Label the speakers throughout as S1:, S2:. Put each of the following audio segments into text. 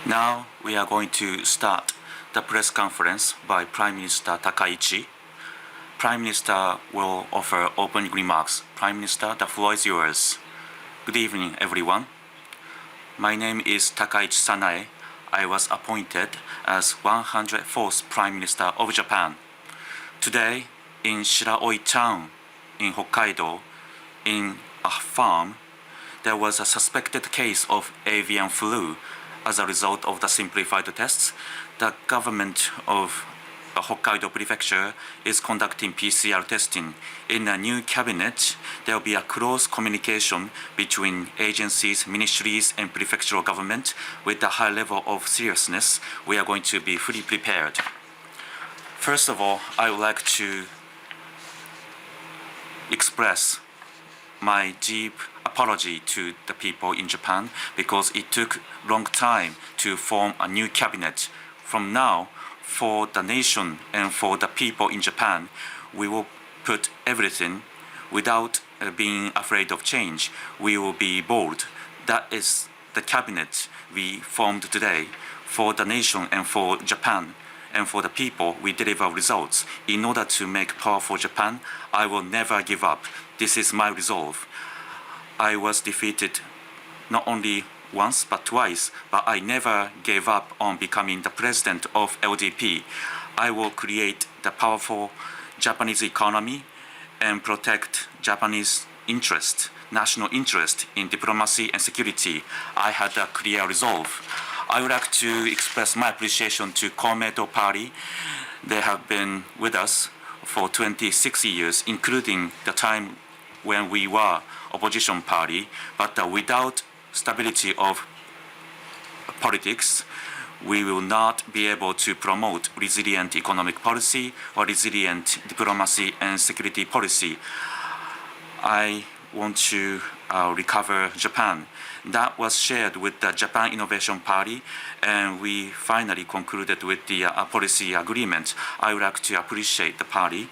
S1: Now we are going to start the press conference by Prime Minister Takaichi. Prime Minister will offer opening remarks. Prime Minister, the floor is yours. Good evening, everyone. My name is Takaichi Sanae. I was appointed as 104th Prime Minister of Japan. Today, in Shiraoi town in Hokkaido, in a farm, there was a suspected case of avian flu. As a result of the simplified tests, the government of Hokkaido Prefecture is conducting PCR testing. In a new cabinet, there will be a close communication between agencies, ministries, and prefectural government. With a high level of seriousness, we are going to be fully prepared. First of all, I would like to express my deep apology to the people in Japan because it took a long time to form a new cabinet. From now, for the nation and for the people in Japan, we will put everything without being afraid of change. We will be bold. That is the cabinet we formed today. For the nation and for Japan and for the people, we deliver results. In order to make powerful Japan, I will never give up. This is my resolve. I was defeated not only once but twice, but I never gave up on becoming the president of LDP. I will create the powerful Japanese economy and protect Japanese interest, national interest in diplomacy and security. I had a clear resolve. I would like to express my appreciation to Komeito Party. They have been with us for 26 years, including the time when we were opposition party, but without stability of politics, we will not be able to promote resilient economic policy or resilient diplomacy and security policy. I want to recover Japan. That was shared with the Japan Innovation Party, and we finally concluded with the policy agreement. I would like to appreciate the party.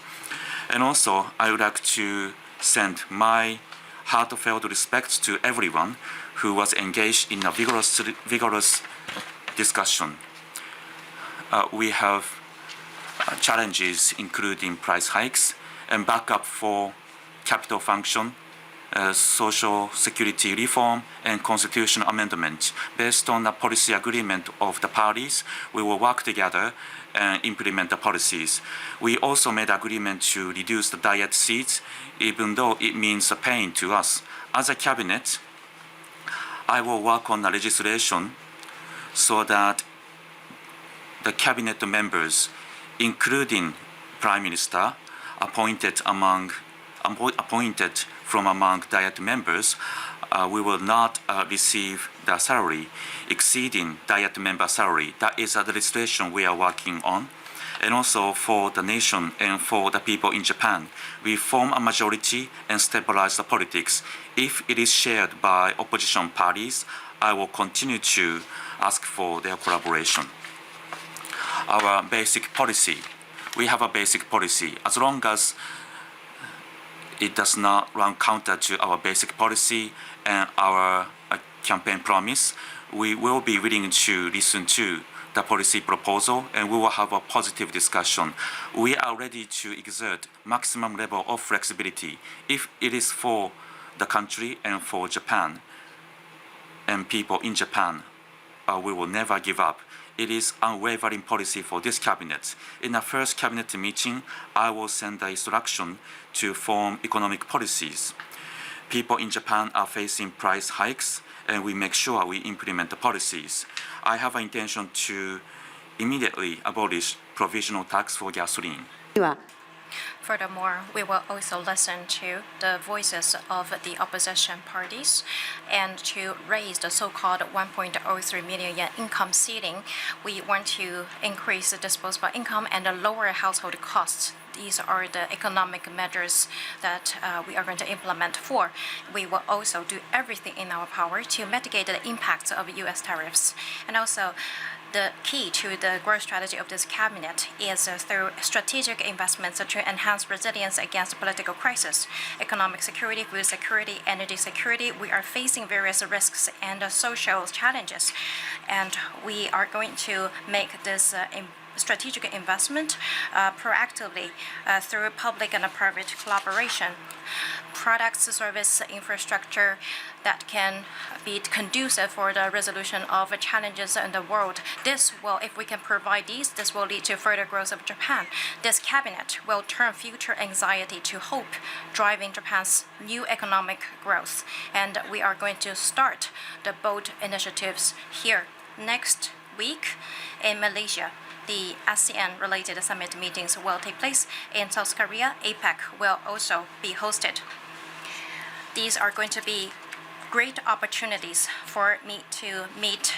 S1: And also, I would like to send my heartfelt respect to everyone who was engaged in a vigorous discussion. We have challenges including price hikes and backup for capital function, social security reform, and constitutional amendment. Based on the policy agreement of the parties, we will work together and implement the policies. We also made agreement to reduce the diet seats, even though it means a pain to us. As a cabinet, I will work on the legislation so that the cabinet members, including Prime Minister, appointed from among diet members, we will not receive the salary exceeding diet member salary. That is the legislation we are working on. And also for the nation and for the people in Japan, we form a majority and stabilize the politics. If it is shared by opposition parties, I will continue to ask for their collaboration. Our basic policy. We have a basic policy. As long as it does not run counter to our basic policy and our campaign promise, we will be willing to listen to the policy proposal and we will have a positive discussion. We are ready to exert maximum level of flexibility if it is for the country and for Japan and people in Japan. We will never give up. It is unwavering policy for this cabinet. In the first cabinet meeting, I will send the instruction to form economic policies. People in Japan are facing price hikes, and we make sure we implement the policies. I have an intention to immediately abolish provisional tax for gasoline.
S2: Furthermore, we will also listen to the voices of the opposition parties and to raise the so-called 1.03 million yen income ceiling. We want to increase the disposable income and lower household costs. These are the economic measures that we are going to implement for. We will also do everything in our power to mitigate the impacts of U.S. tariffs. And also, the key to the growth strategy of this cabinet is through strategic investments to enhance resilience against political crisis, economic security, food security, energy security. We are facing various risks and social challenges, and we are going to make this strategic investment proactively through public and private collaboration. Products, service, infrastructure that can be conducive for the resolution of challenges in the world. This will, if we can provide these, this will lead to further growth of Japan. This cabinet will turn future anxiety to hope, driving Japan's new economic growth. And we are going to start the bold initiatives here. Next week in Malaysia, the ASEAN-related summit meetings will take place. In South Korea, APEC will also be hosted. These are going to be great opportunities for me to meet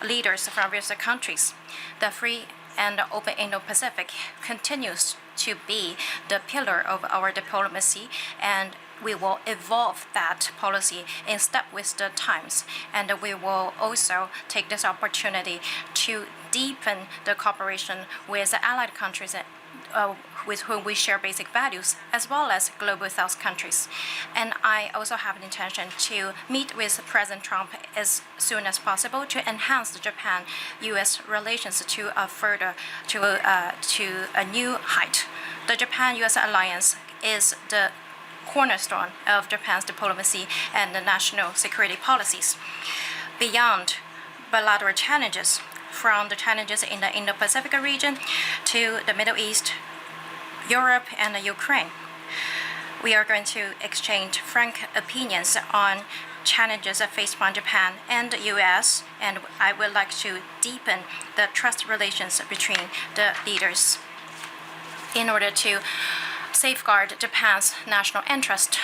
S2: leaders from various countries. The free and open Indo-Pacific continues to be the pillar of our diplomacy, and we will evolve that policy in step with the times. And we will also take this opportunity to deepen the cooperation with allied countries with whom we share basic values, as well as global South countries. And I also have an intention to meet with President Trump as soon as possible to enhance the Japan-U.S. relations to a new height. The Japan-U.S. alliance is the cornerstone of Japan's diplomacy and the national security policies. Beyond bilateral challenges, from the challenges in the Indo-Pacific region to the Middle East, Europe, and Ukraine, we are going to exchange frank opinions on challenges faced by Japan and the U.S., and I would like to deepen the trust relations between the leaders in order to safeguard Japan's national interest.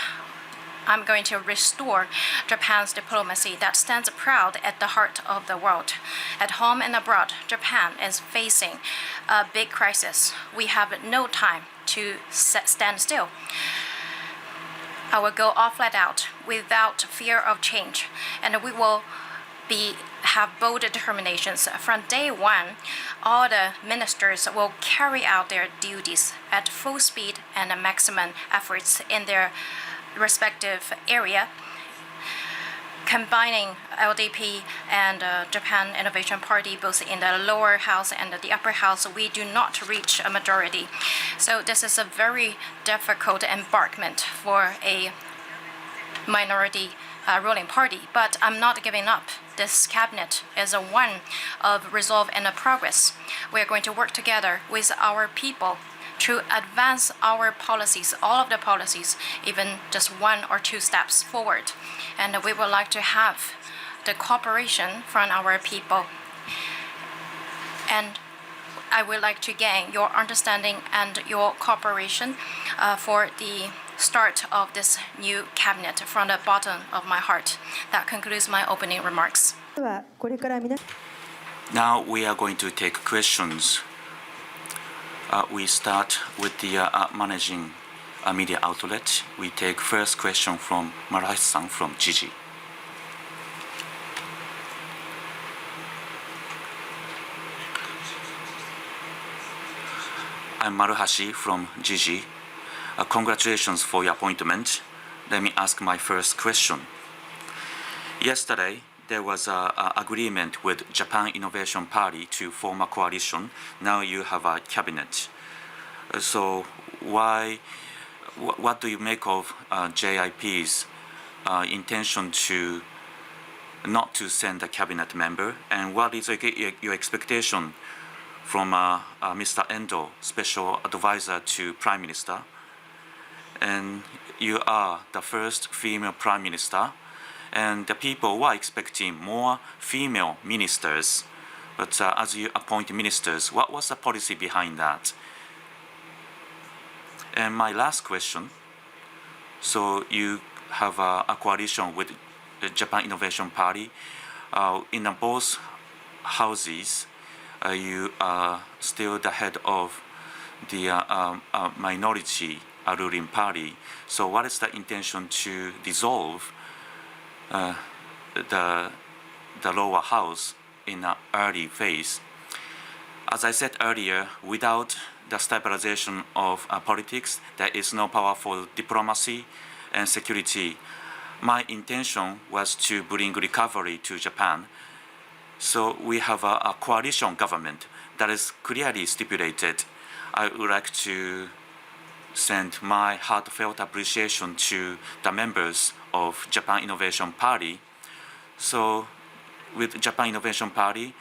S2: I'm going to restore Japan's diplomacy that stands proud at the heart of the world. At home and abroad, Japan is facing a big crisis. We have no time to stand still. I will go all flat out without fear of change, and we will have bold determinations. From day one, all the ministers will carry out their duties at full speed and maximum efforts in their respective area, combining LDP and Japan Innovation Party both in the lower house and the upper house. We do not reach a majority. So this is a very difficult embarkment for a minority ruling party, but I'm not giving up. This cabinet is a one of resolve and progress. We are going to work together with our people to advance our policies, all of the policies, even just one or two steps forward. And we would like to have the cooperation from our people. And I would like to gain your understanding and your cooperation for the start of this new cabinet from the bottom of my heart. That concludes my opening remarks.
S1: Now we are going to take questions. We start with the managing media outlet. We take first question from Marashi-san from Jiji. I'm Maruhashi from Jiji. Congratulations for your appointment. Let me ask my first question. Yesterday, there was an agreement with Japan Innovation Party to form a coalition. Now you have a cabinet. So what do you make of JIP's intention to not to send a cabinet member? And what is your expectation from Mr. Endo, Special Advisor to Prime Minister? And you are the first female Prime Minister, and the people were expecting more female ministers. But as you appoint ministers, what was the policy behind that? And my last question, so you have a coalition with the Japan Innovation Party. In both houses, you are still the head of the minority ruling party. So what is the intention to dissolve the lower house in an early phase. As I said earlier, without the stabilization of politics, there is no power for diplomacy and security. My intention was to bring recovery to Japan. So we have a coalition government that is clearly stipulated. I would like to send my heartfelt appreciation to the members of Japan Innovation Party. So with Japan Innovation Party,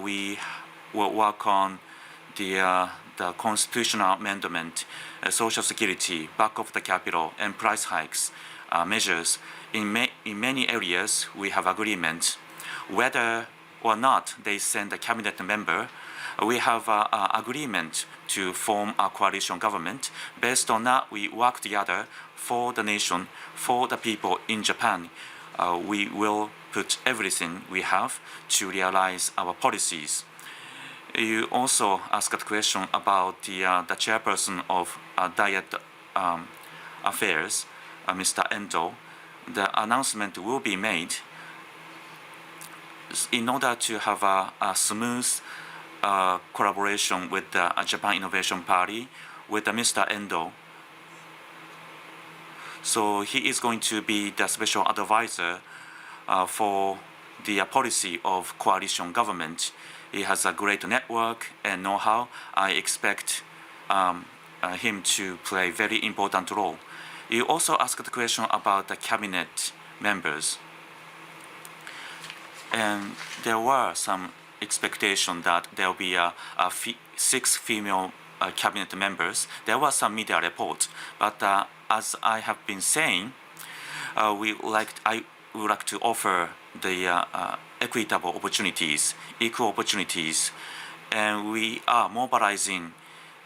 S1: we will work on the constitutional amendment, social security, back of the capital, and price hikes measures. In many areas, we have agreement. Whether or not they send a cabinet member, we have agreement to form a coalition government. Based on that, we work together for the nation, for the people in Japan. We will put everything we have to realize our policies. You also asked a question about the chairperson of Diet Affairs, Mr. Endo. The announcement will be made in order to have a smooth collaboration with the Japan Innovation Party, with Mr. Endo. So he is going to be the special advisor for the policy of coalition government. He has a great network and know-how. I expect him to play a very important role. You also asked a question about the cabinet members. And there were some expectation that there will be 6 female cabinet members. There were some media reports, but as I have been saying, I would like to offer the equitable opportunities, equal opportunities, and we are mobilizing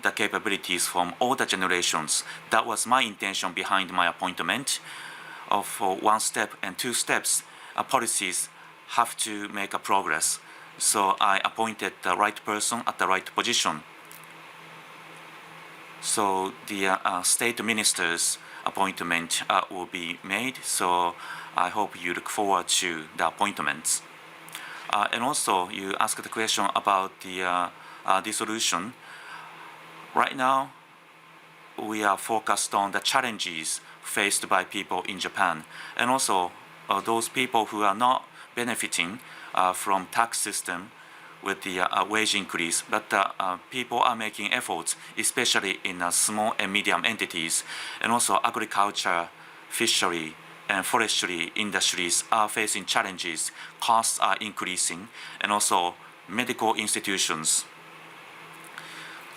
S1: the capabilities from all the generations. That was my intention behind my appointment of 1 step and 2 steps. Policies have to make a progress. So I appointed the right person at the right position. So the state minister's appointment will be made. So I hope you look forward to the appointments. And also, you asked the question about the dissolution. Right now, we are focused on the challenges faced by people in Japan, and also those people who are not benefiting from tax system with the wage increase, but people are making efforts, especially in small and medium entities, and also agriculture, fishery, and forestry industries are facing challenges. Costs are increasing, and also medical institutions.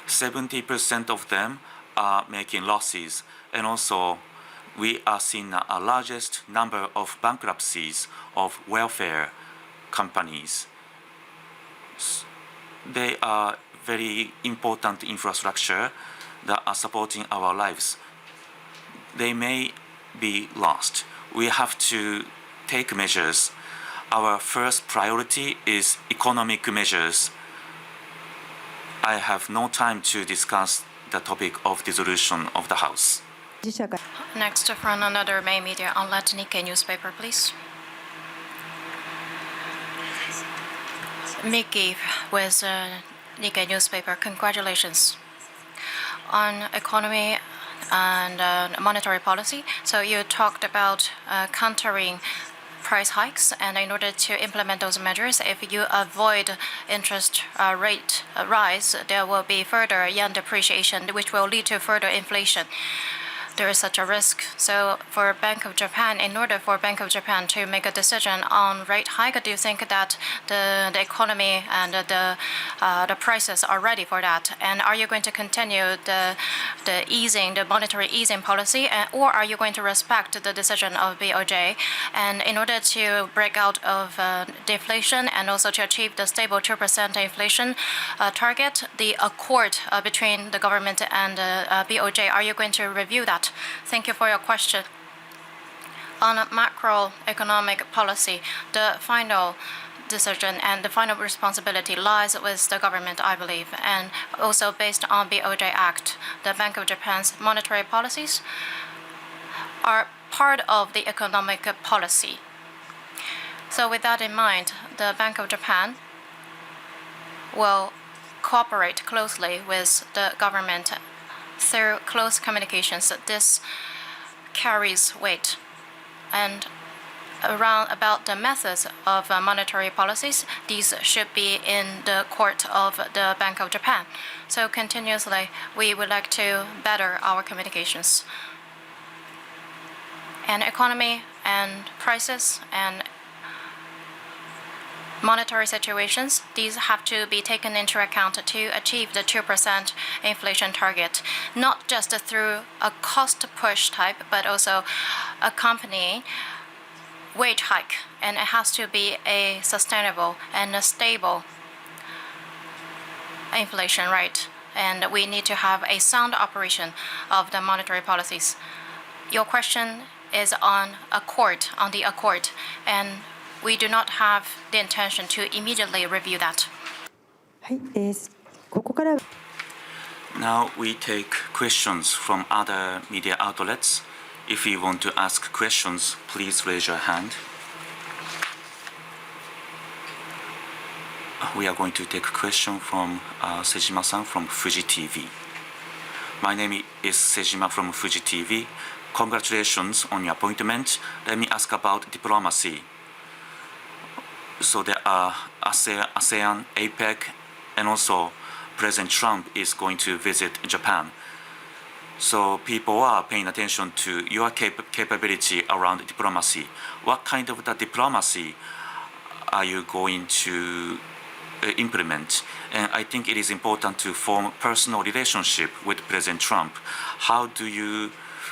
S1: 70% of them are making losses, and also we are seeing a largest number of bankruptcies of welfare companies. They are very important infrastructure that are supporting our lives. They may be lost. We have to take measures. Our first priority is economic measures. I have no time to discuss the topic of dissolution of the House.
S2: Next, from another main media outlet, Nikkei newspaper, please. Mickey with Nikkei newspaper, congratulations on economy and monetary policy. So you talked about countering price hikes, and in order to implement those measures, if you avoid interest rate rise, there will be further yen depreciation, which will lead to further inflation. There is such a risk. So for Bank of Japan, in order for Bank of Japan to make a decision on rate hike, do you think that the economy and the prices are ready for that? And are you going to continue the monetary easing policy, or are you going to respect the decision of BOJ? And in order to break out of deflation and also to achieve the stable 2% inflation target, the accord between the government and BOJ, are you going to review that? Thank you for your question. On macroeconomic policy, the final decision and the final responsibility lies with the government, I believe, and also based on BOJ Act, the Bank of Japan's monetary policies are part of the economic policy. So with that in mind, the Bank of Japan will cooperate closely with the government through close communications. This carries weight. And about the methods of monetary policies, these should be in the court of the Bank of Japan. So continuously, we would like to better our communications. And economy and prices and monetary situations, these have to be taken into account to achieve the 2% inflation target, not just through a cost push type, but also accompanying wage hike, and it has to be a sustainable and a stable inflation rate. And we need to have a sound operation of the monetary policies. Your question is on the accord, and we do not have the intention to immediately review that.
S3: はい、ここから
S1: Now we take questions from other media outlets. If you want to ask questions, please raise your hand. We are going to take a question from Sejima-san from Fuji TV. My name is Sejima from Fuji TV. Congratulations on your appointment. Let me ask about diplomacy. So there are ASEAN, APEC, and also President Trump is going to visit Japan. So people are paying attention to your capability around diplomacy. What kind of the diplomacy are you going to implement? And I think it is important to form personal relationship with President Trump. How do you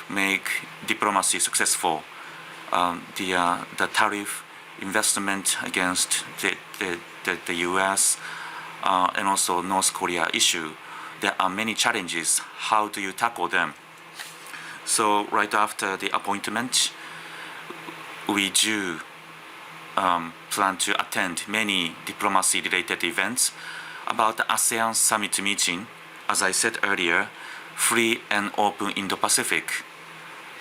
S1: make diplomacy successful? The tariff investment against the U.S. And also North Korea issue. There are many challenges. How do you tackle them? So right after the appointment, we do plan to attend many diplomacy-related events. About the ASEAN summit meeting, as I said earlier, Free and Open Indo-Pacific.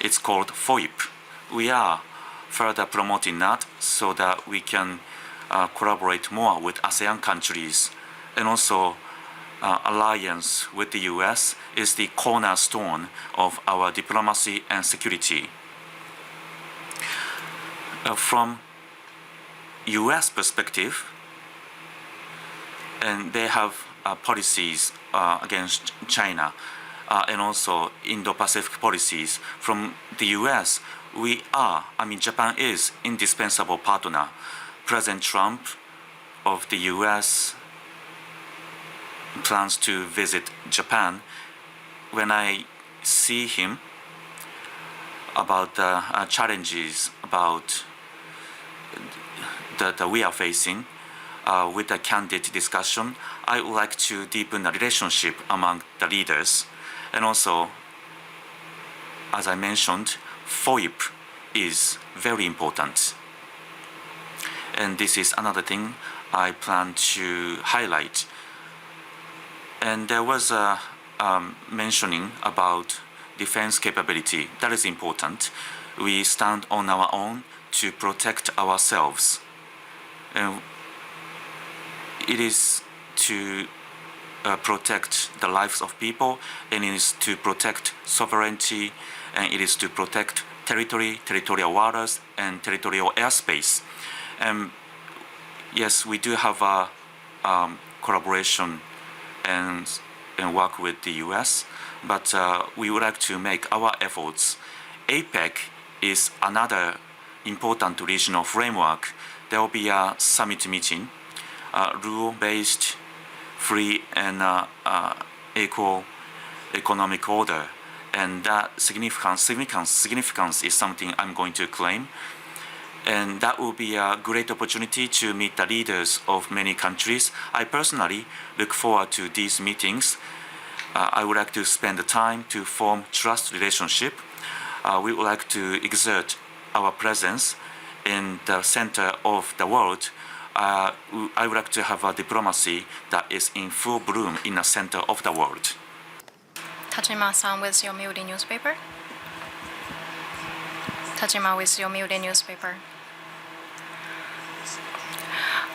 S1: It's called FOIP. We are further promoting that so that we can collaborate more with ASEAN countries. And also, alliance with the U.S. is the cornerstone of our diplomacy and security. From U.S. perspective, and they have policies against China and also Indo-Pacific policies. From the U.S., Japan is indispensable partner. President Trump of the U.S. plans to visit Japan. When I see him about the challenges about that we are facing with the candid discussion, I would like to deepen the relationship among the leaders. And also, as I mentioned, FOIP is very important. And this is another thing I plan to highlight. And there was a mentioning about defense capability. That is important. We stand on our own to protect ourselves. And it is to protect the lives of people, and it is to protect sovereignty, and it is to protect territory, territorial waters, and territorial airspace. And yes, we do have a collaboration and work with the U.S., but we would like to make our efforts. APEC is another important regional framework. There will be a summit meeting, rule-based, free and equal economic order, and that significance is something I'm going to claim. And that will be a great opportunity to meet the leaders of many countries. I personally look forward to these meetings. I would like to spend the time to form trust relationship. We would like to exert our presence in the center of the world. I would like to have a diplomacy that is in full bloom in the center of the world.
S2: Tajima-san with Yomiuri newspaper. Tajima with Yomiuri newspaper.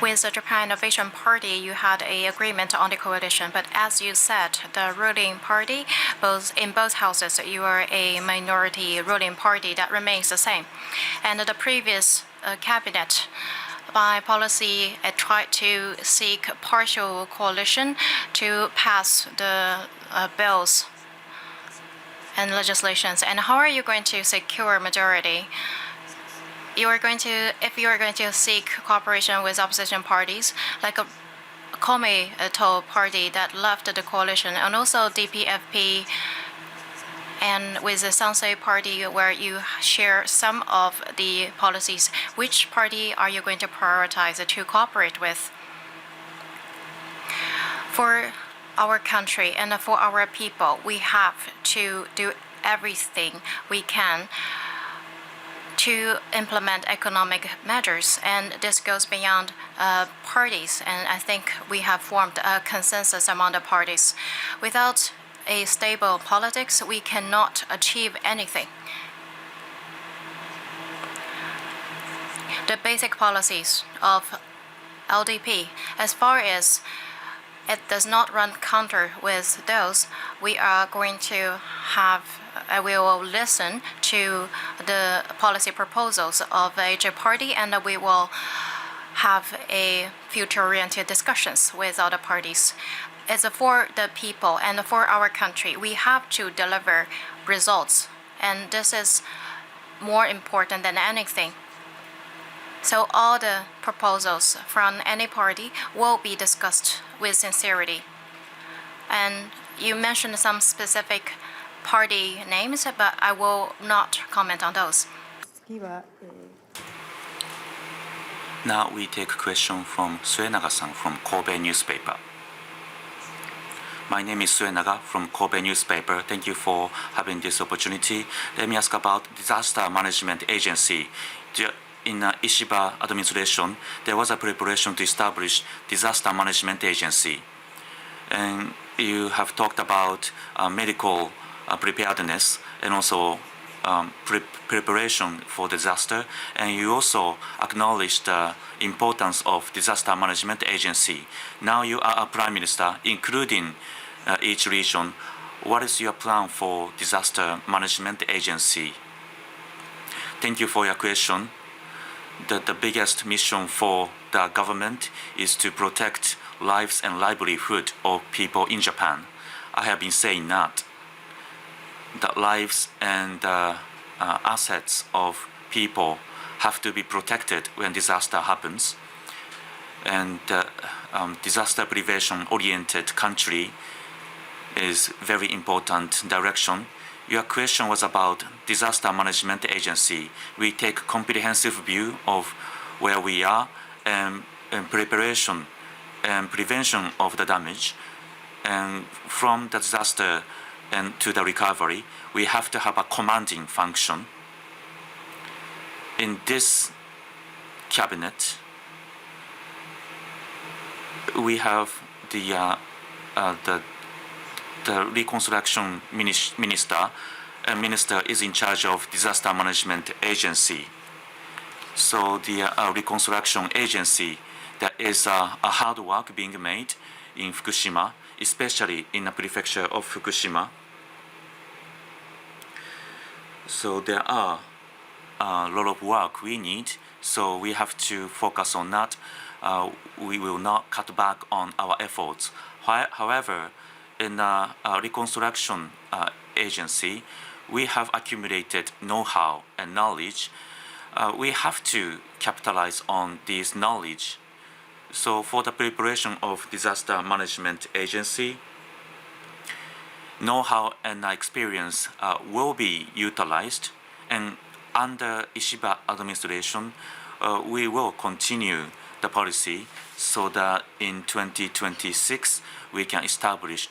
S2: With the Japan Innovation Party, you had an agreement on the coalition, but as you said, the ruling party, in both houses, you are a minority ruling party that remains the same. And the previous cabinet, by policy, tried to seek partial coalition to pass the bills and legislations. And how are you going to secure majority? If you are going to seek cooperation with opposition parties, like a Komeito party that left the coalition, and also DPFP, and with the Sansei party where you share some of the policies, which party are you going to prioritize to cooperate with? For our country and for our people, we have to do everything we can to implement economic measures, and this goes beyond parties. And I think we have formed a consensus among the parties. Without a stable politics, we cannot achieve anything. The basic policies of LDP, as far as it does not run counter with those, we are going to we will listen to the policy proposals of each party, and we will have a future-oriented discussions with other parties. It's for the people and for our country. We have to deliver results, and this is more important than anything. So all the proposals from any party will be discussed with sincerity. And you mentioned some specific party names, but I will not comment on those.
S3: 次は、
S1: Now we take a question from Suenaga-san from Kobe newspaper. My name is Suenaga from Kobe newspaper. Thank you for having this opportunity. Let me ask about disaster management agency. In Ishiba administration, there was a preparation to establish disaster management agency. And you have talked about medical preparedness and also preparation for disaster, and you also acknowledged the importance of disaster management agency. Now you are a prime minister, including each region. What is your plan for disaster management agency? Thank you for your question. The biggest mission for the government is to protect lives and livelihood of people in Japan. I have been saying that the lives and assets of people have to be protected when disaster happens. And disaster prevention-oriented country is very important direction. Your question was about disaster management agency. We take comprehensive view of where we are and preparation and prevention of the damage. And from the disaster and to the recovery, we have to have a commanding function. In this cabinet, we have the Reconstruction Minister. A minister is in charge of disaster management agency. So the Reconstruction Agency, there is a hard work being made in Fukushima, especially in the prefecture of Fukushima. So there are a lot of work we need, so we have to focus on that. We will not cut back on our efforts. However, in the Reconstruction Agency, we have accumulated know-how and knowledge. We have to capitalize on this knowledge. So for the preparation of disaster management agency, know-how and experience will be utilized, and under Ishiba administration, we will continue the policy so that in 2026 we can establish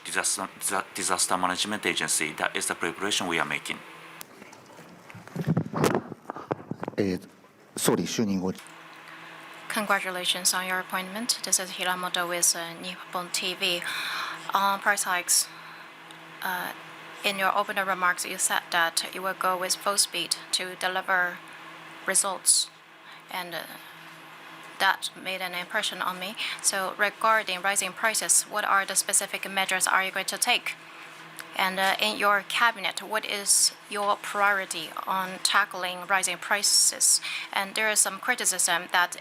S1: disaster management agency. That is the preparation we are making.
S4: 総理就任後
S2: Congratulations on your appointment. This is Hiramoto with Nippon TV. On price hikes, in your opening remarks, you said that you will go with full speed to deliver results. And that made an impression on me. So regarding rising prices, what are the specific measures are you going to take? And in your cabinet, what is your priority on tackling rising prices? And there is some criticism that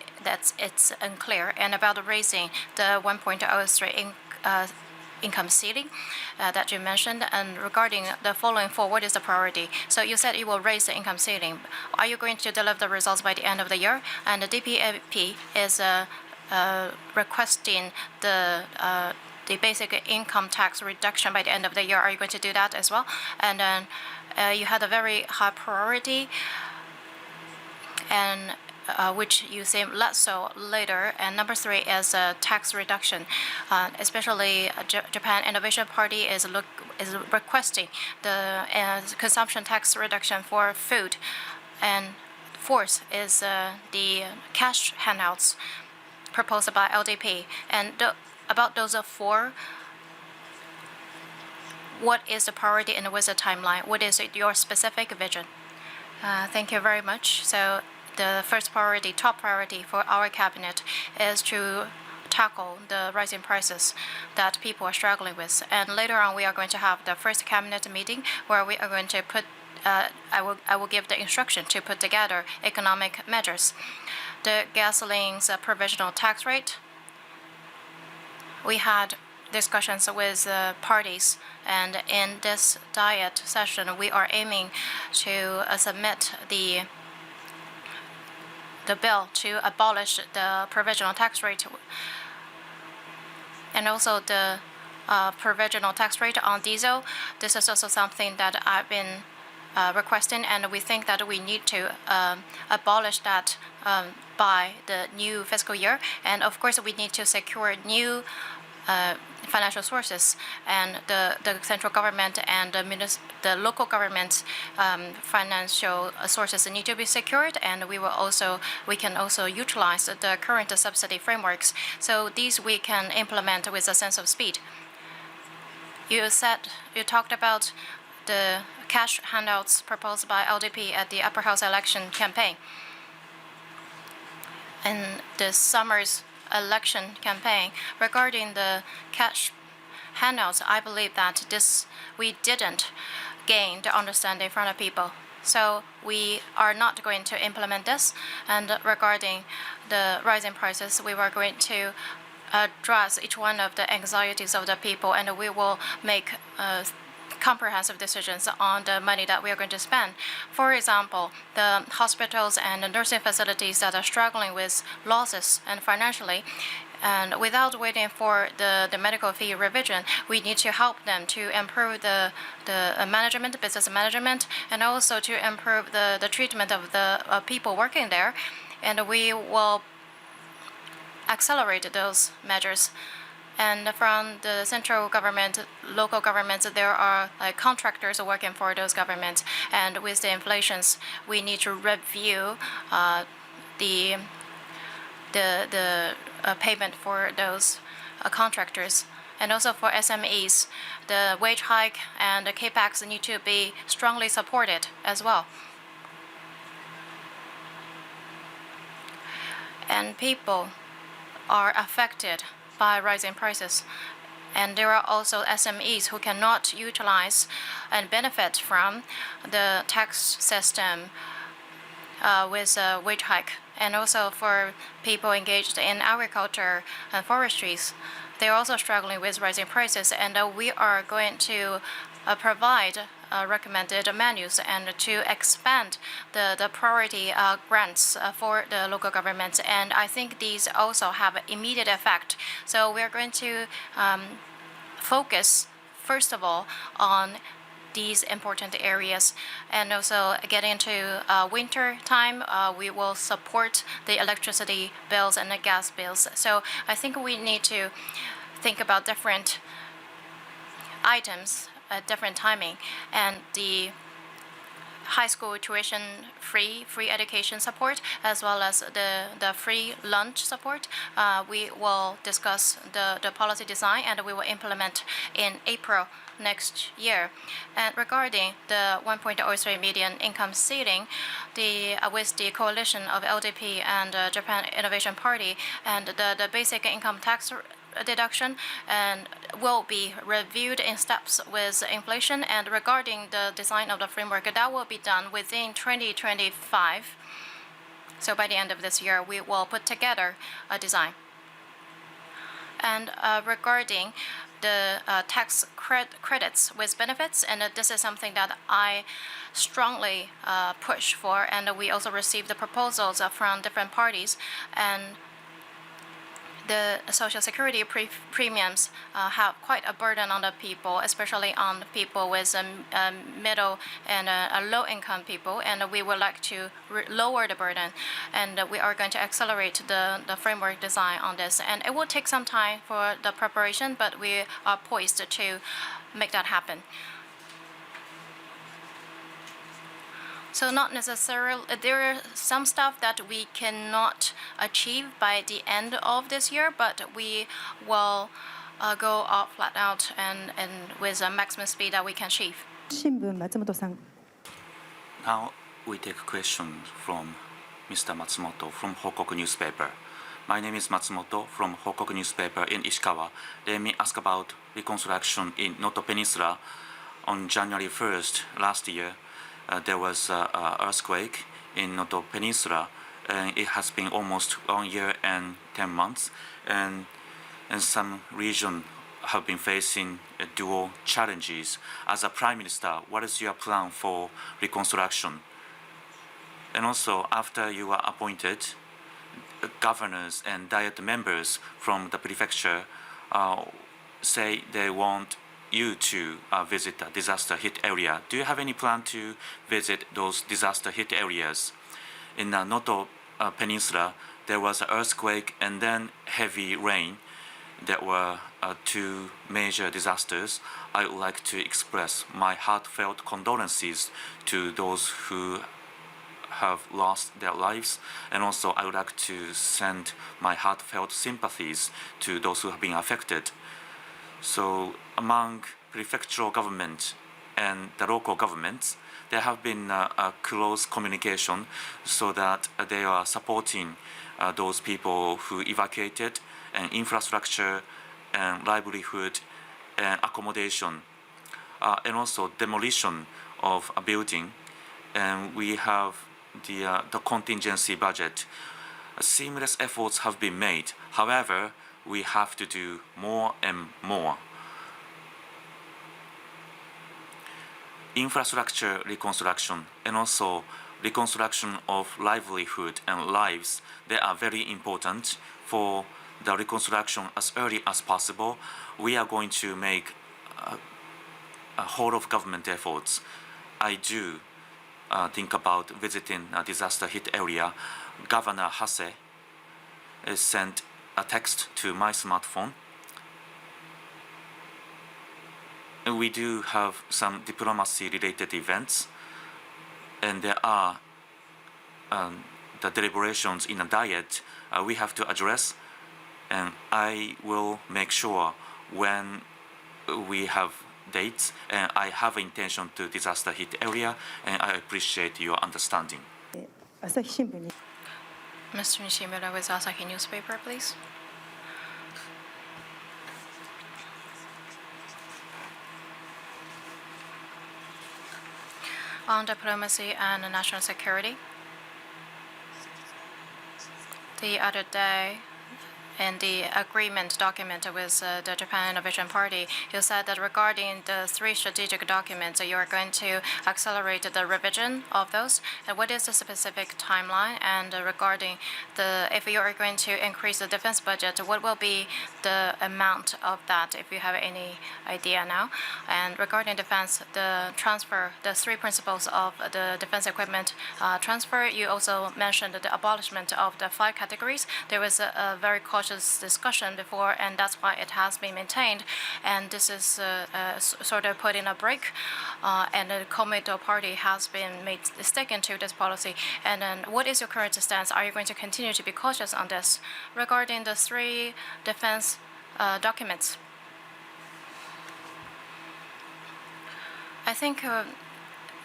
S2: it's unclear. And about raising the 1.03 income ceiling that you mentioned, and regarding the following four, what is the priority? So you said you will raise the income ceiling. Are you going to deliver the results by the end of the year? And the DPAP is requesting the basic income tax reduction by the end of the year. Are you going to do that as well? And then you had a very high priority, and which you seem less so later. And number three is tax reduction. Especially Japan Innovation Party is requesting the consumption tax reduction for food. And fourth is the cash handouts proposed by LDP. And about those four, what is the priority and what is the timeline? What is your specific vision? Thank you very much. So the first priority, top priority for our cabinet is to tackle the rising prices that people are struggling with. And later on, we are going to have the first cabinet meeting where we are going to put, I will give the instruction to put together economic measures. The gasoline's provisional tax rate, we had discussions with parties, and in this diet session, we are aiming to submit the bill to abolish the provisional tax rate, and also the provisional tax rate on diesel. This is also something that I've been requesting, and we think that we need to abolish that by the new fiscal year. And of course, we need to secure new financial sources, and the central government and the local government financial sources need to be secured, and we can also utilize the current subsidy frameworks. So these we can implement with a sense of speed. You talked about the cash handouts proposed by LDP at the upper house election campaign. In this summer's election campaign, regarding the cash handouts, I believe that we didn't gain the understanding in front of people. So we are not going to implement this. And regarding the rising prices, we were going to address each one of the anxieties of the people, and we will make comprehensive decisions on the money that we are going to spend. For example, the hospitals and the nursing facilities that are struggling with losses and financially, and without waiting for the medical fee revision, we need to help them to improve the management, business management, and also to improve the treatment of the people working there. And we will accelerate those measures. And from the central government, local governments, there are contractors working for those governments. And with the inflations, we need to review the payment for those contractors. And also for SMEs, the wage hike and the CAPEX need to be strongly supported as well. And people are affected by rising prices. And there are also SMEs who cannot utilize and benefit from the tax system with a wage hike. And also for people engaged in agriculture and forestries, they're also struggling with rising prices. And we are going to provide recommended menus and to expand the priority grants for the local governments. And I think these also have immediate effect. So we're going to focus, first of all, on these important areas. And also getting into winter time, we will support the electricity bills and the gas bills. So I think we need to think about different items at different timing, and the high school tuition free education support, as well as the free lunch support. We will discuss the policy design, and we will implement in April next year. And regarding the 1.03 median income ceiling, with the coalition of LDP and Japan Innovation Party, and the basic income tax deduction and will be reviewed in steps with inflation. And regarding the design of the framework, that will be done within 2025. So by the end of this year, we will put together a design. And regarding the tax credits with benefits, and this is something that I strongly push for, and we also received the proposals from different parties. And the social security premiums have quite a burden on the people, especially on people with middle and low-income people, and we would like to lower the burden, and we are going to accelerate the framework design on this. And it will take some time for the preparation, but we are poised to make that happen. So not necessarily, there are some stuff that we cannot achieve by the end of this year, but we will go out flat out and with a maximum speed that we can achieve.
S3: 新聞松本さん。
S1: Now we take a question from Mr. Matsumoto from Hokoku newspaper. My name is Matsumoto from Hokoku newspaper in Ishikawa. Let me ask about reconstruction in Noto Peninsula. On January 1st last year, there was an earthquake in Noto Peninsula, and it has been almost 1 year and 10 months, and some regions have been facing dual challenges. As a Prime Minister, what is your plan for reconstruction? And also, after you are appointed, governors and diet members from the prefecture say they want you to visit a disaster-hit area. Do you have any plan to visit those disaster-hit areas? In the Noto Peninsula, there was an earthquake and then heavy rain. There were two major disasters. I would like to express my heartfelt condolences to those who have lost their lives, and also I would like to send my heartfelt sympathies to those who have been affected. So among prefectural government and the local governments, there have been a close communication so that they are supporting those people who evacuated, and infrastructure and livelihood and accommodation, and also demolition of a building. And we have the contingency budget. Seamless efforts have been made. However, we have to do more and more. Infrastructure reconstruction and also reconstruction of livelihood and lives, they are very important for the reconstruction as early as possible. We are going to make a whole of government efforts. I do think about visiting a disaster-hit area. Governor Hase sent a text to my smartphone. And we do have some diplomacy-related events, and there are the deliberations in a diet we have to address, and I will make sure when we have dates, and I have intention to disaster-hit area, and I appreciate your understanding.
S3: 朝日新聞に
S2: Mr. Nishimura with Asahi newspaper, please. On diplomacy and national security, the other day, in the agreement document with the Japan Innovation Party, you said that regarding the 3 strategic documents, you are going to accelerate the revision of those. And what is the specific timeline? And regarding if you are going to increase the defense budget, what will be the amount of that, if you have any idea now? And regarding defense, the 3 principles of the defense equipment transfer, you also mentioned the abolishment of the 5 categories. There was a very cautious this discussion before, and that's why it has been maintained. And this is sort of put in a break, and the Komeito party has been made sticking to this policy. And then, what is your current stance? Are you going to continue to be cautious on this regarding the 3 defense documents? I think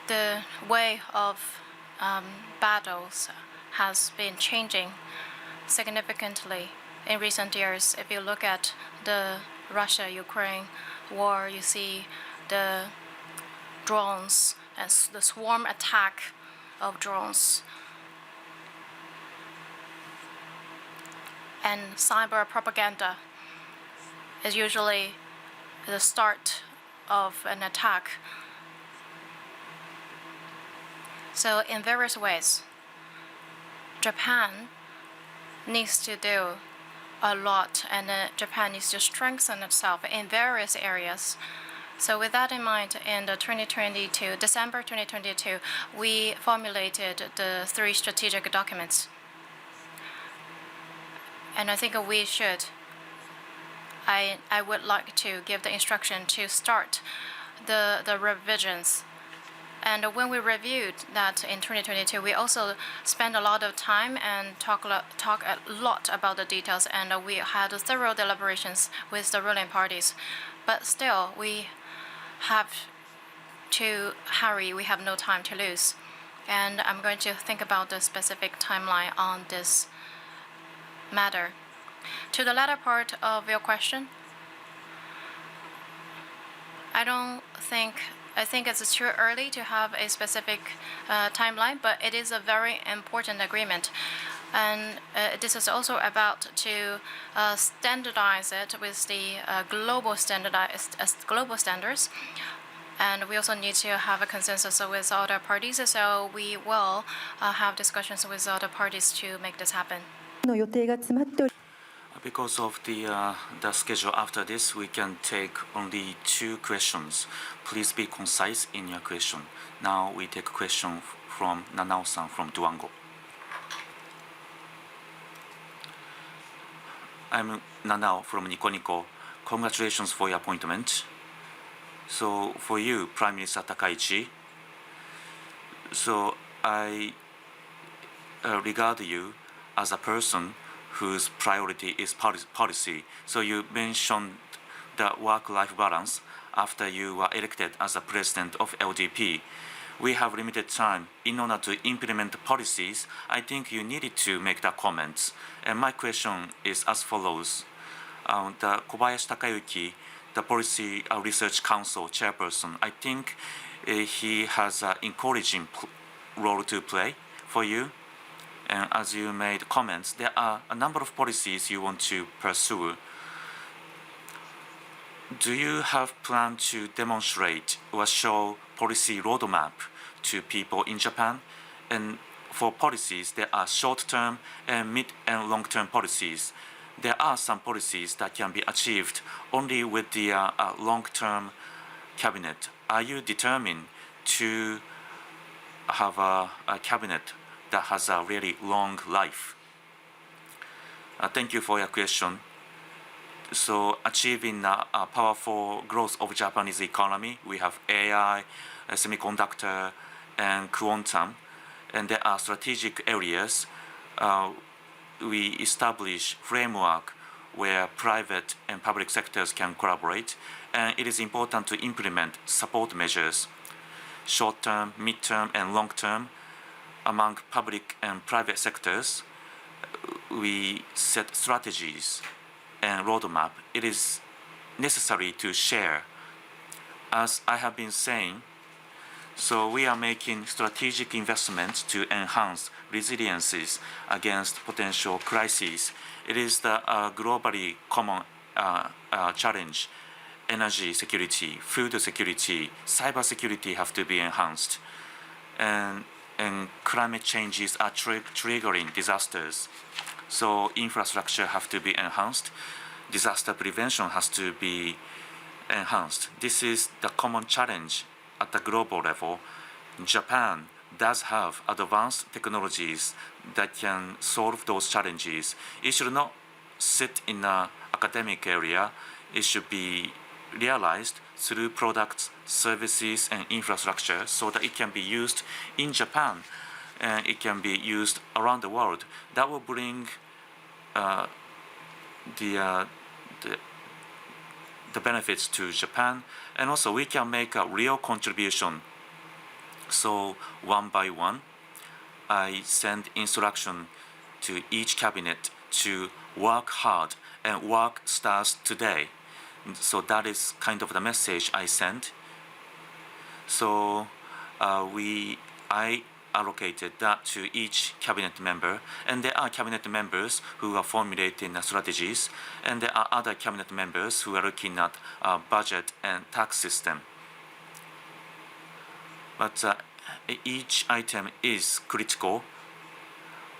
S2: the way of battles has been changing significantly in recent years. If you look at the Russia-Ukraine war, you see the drones and the swarm attack of drones and cyber propaganda is usually the start of an attack. So in various ways, Japan needs to do a lot, and Japan needs to strengthen itself in various areas. So with that in mind, in the December 2022, we formulated the 3 strategic documents. And I think we should, I would like to give the instruction to start the revisions. And when we reviewed that in 2022, we also spent a lot of time and talk a lot about the details, and we had thorough deliberations with the ruling parties. But still, we have to hurry. We have no time to lose. And I'm going to think about the specific timeline on this matter. To the latter part of your question, I think it's too early to have a specific timeline, but it is a very important agreement. And this is also about to standardize it with the global standards. And we also need to have a consensus with other parties, so we will have discussions with other parties to make this happen.
S3: の予定が詰まっており
S1: Because of the schedule after this, we can take only 2 questions. Please be concise in your question. Now we take a question from Nanao-san from Duango. I'm Nanao from Nico Nico. Congratulations for your appointment. So for you, Prime Minister Takaichi, so I regard you as a person whose priority is policy. So you mentioned the work-life balance after you were elected as the president of LDP. We have limited time. In order to implement policies, I think you needed to make the comments. And my question is as follows. The Kobayashi Takayuki, the Policy Research Council chairperson, I think he has an encouraging role to play for you. And as you made comments, there are a number of policies you want to pursue. Do you have plan to demonstrate or show policy roadmap to people in Japan? And for policies, there are short-term and mid and long-term policies. There are some policies that can be achieved only with the long-term cabinet. Are you determined to have a cabinet that has a really long life? Thank you for your question. So achieving a powerful growth of Japanese economy, we have AI, semiconductor, and quantum, and there are strategic areas. We establish framework where private and public sectors can collaborate, and it is important to implement support measures, short-term, mid-term, and long-term. Among public and private sectors, we set strategies and roadmap. It is necessary to share. As I have been saying, so we are making strategic investments to enhance resiliences against potential crises. It is the globally common challenge. Energy security, food security, cyber security have to be enhanced. And climate changes are triggering disasters. So infrastructure have to be enhanced. Disaster prevention has to be enhanced. This is the common challenge at the global level. Japan does have advanced technologies that can solve those challenges. It should not sit in an academic area. It should be realized through products, services, and infrastructure so that it can be used in Japan and it can be used around the world. That will bring the benefits to Japan, and also we can make a real contribution. So one by one, I send instruction to each cabinet to work hard, and work starts today. So that is kind of the message I sent. So I allocated that to each cabinet member, and there are cabinet members who are formulating strategies, and there are other cabinet members who are looking at budget and tax system. But each item is critical.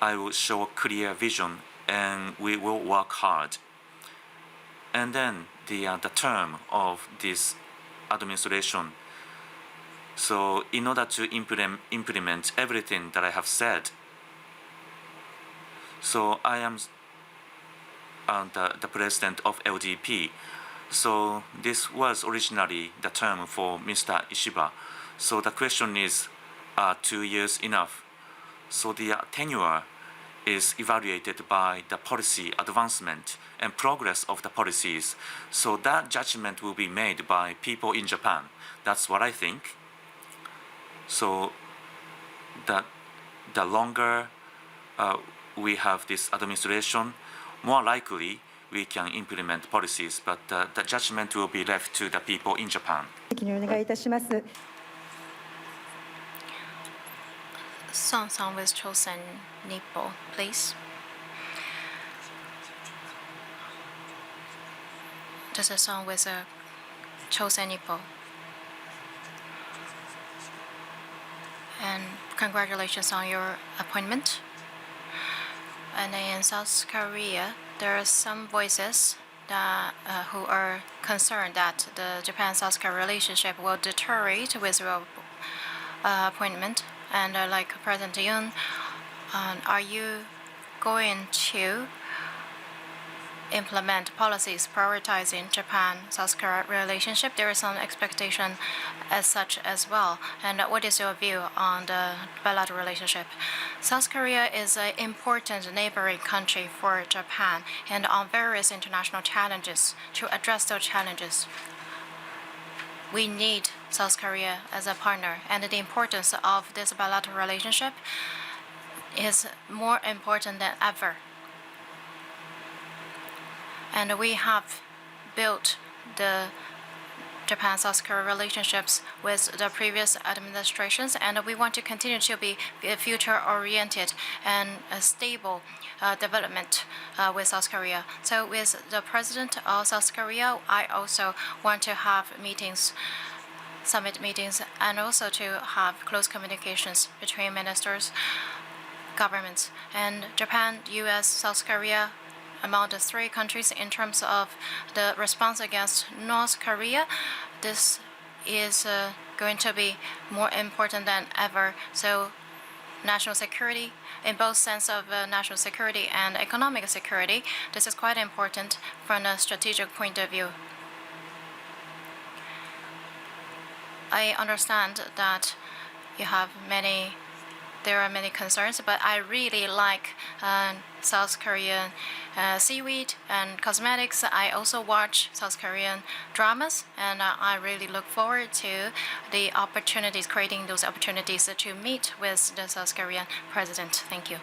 S1: I will show a clear vision, and we will work hard. And then the term of this administration. So in order to implement everything that I have said, so I am the president of LDP. So this was originally the term for Mr. Ishiba. So the question is, 2 years enough? So the tenure is evaluated by the policy advancement and progress of the policies. So that judgment will be made by people in Japan. That's what I think. So the longer we have this administration, more likely we can implement policies, but the judgment will be left to the people in Japan.
S3: 責任をお願いいたします。
S2: Song with Chosen Nippo, please. Just a song with Chosen Nippo. And congratulations on your appointment. And in South Korea, there are some voices that who are concerned that the Japan-South Korea relationship will deteriorate with your appointment. And like President Yoon, are you going to implement policies prioritizing Japan-South Korea relationship? There is some expectation as such as well. And what is your view on the bilateral relationship? South Korea is an important neighboring country for Japan, and on various international challenges, to address those challenges, we need South Korea as a partner, and the importance of this bilateral relationship is more important than ever. And we have built the Japan-South Korea relationships with the previous administrations, and we want to continue to be future-oriented and a stable development with South Korea. So with the president of South Korea, I also want to have meetings, summit meetings, and also to have close communications between ministers, governments, and Japan, US, South Korea, among the three countries in terms of the response against North Korea. This is going to be more important than ever. So national security, in both sense of national security and economic security, this is quite important from a strategic point of view. I understand that there are many concerns, but I really like South Korean seaweed and cosmetics. I also watch South Korean dramas, and I really look forward to the opportunities, creating those opportunities to meet with the South Korean president. Thank you.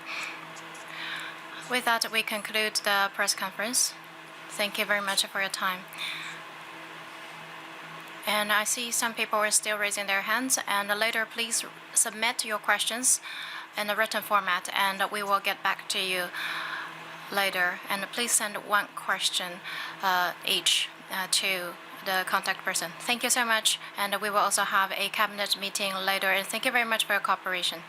S2: With that, we conclude the press conference. Thank you very much for your time. And I see some people are still raising their hands, and later please submit your questions in a written format, and we will get back to you later. And please send one question each to the contact person. Thank you so much, and we will also have a cabinet meeting later, and thank you very much for your cooperation.